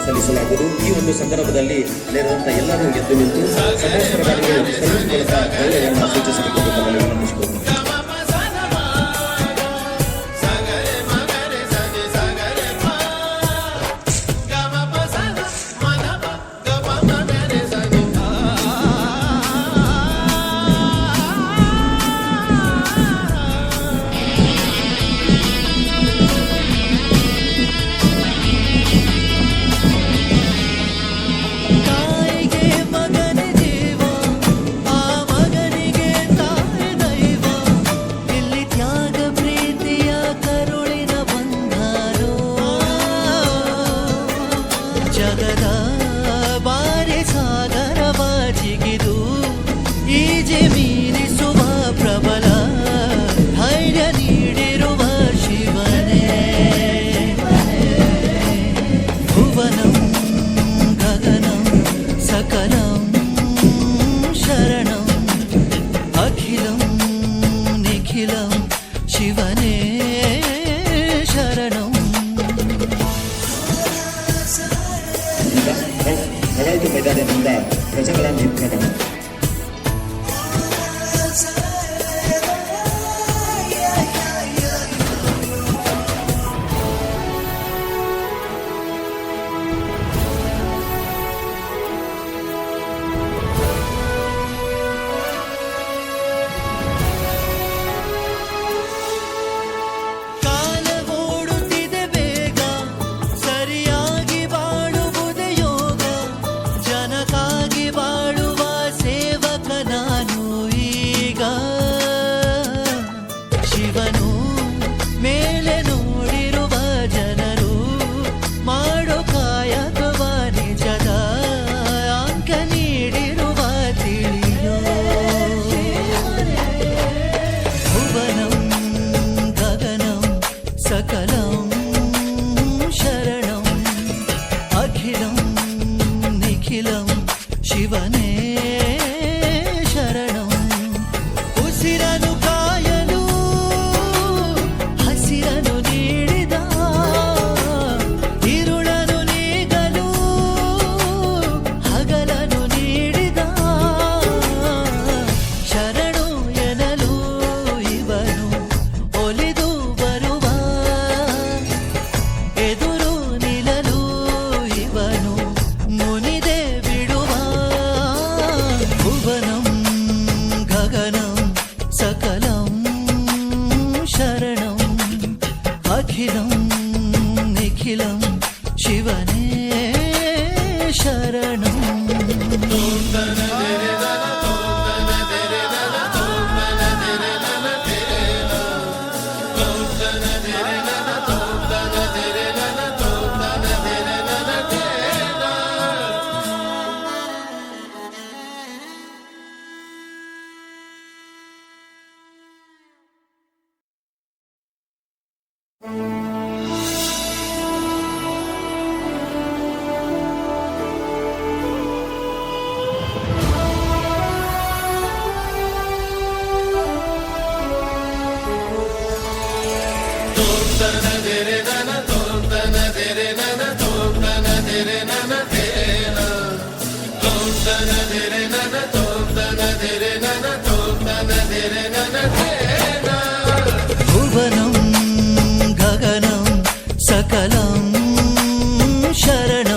ಸಲ್ಲಿಸಲಾಗುವುದು. ಈ ಒಂದು ಸಂದರ್ಭದಲ್ಲಿ ಅಲ್ಲಿರುವಂತಹ ಎಲ್ಲರೂ ಎದ್ದು ನಿಂತು ಸಶಸ್ತ್ರ ಪಡೆಗಳು ಸೈನ್ಸ್ ಮೂಲಕ ಗೌರವವನ್ನು ಸೂಚಿಸಬೇಕು ಎಂದು ವಿನಂತಿಸಿಕೊಳ್ಳುತ್ತೇನೆ. ಜಗದ ಬಾರಿ ಸಾಗರವ ಜಿಗಿದು ಈಜೆ ಮೀರಿಸುವ ಪ್ರಬಲ ಧೈರ್ಯ ನೀಡಿರುವ ಶಿವನೇ. ಭುವನಂ ಗಗನಂ ಸಕಲಂ ಶರಣಂ ಅಖಿಲಂ ನಿಖಿಲಂ ಶಿವನೇ ಶರಣಂ. ಕವಾಯತು ಮೈದಾನದಿಂದ ಪ್ರಜೆಗಳ ನಿರ್ಮಾಣ. ಸಕಲಂ ಶರಣಂ ಅಖಿಲಂ ನಿಖಿಲಂ ಶಿವನೇ ಶರಣಂ. ಉಸಿರನು ಕಾಯಲು ಹಸಿರನು ನೀಡಿದ ಇರುಳನು ನೀಗಲು ಹಗಲನು ನೀಡಿದ ಶರಣು ಎನ್ನಲು ಇವನು ಒಲಿದು ಬರುವ ಎದುರು ನಿಲ್ಲಲು ಇವನು ಮುನಿದೆ ಬಿಡುವ. ಭುವನಂ ಗಗನಂ ಸಕಲಂ ಶರಣಂ ಅಖಿಲಂ ನಿಖಿಲಂ ಶಿವನೇ ಶರಣಂ. सकलं शरणं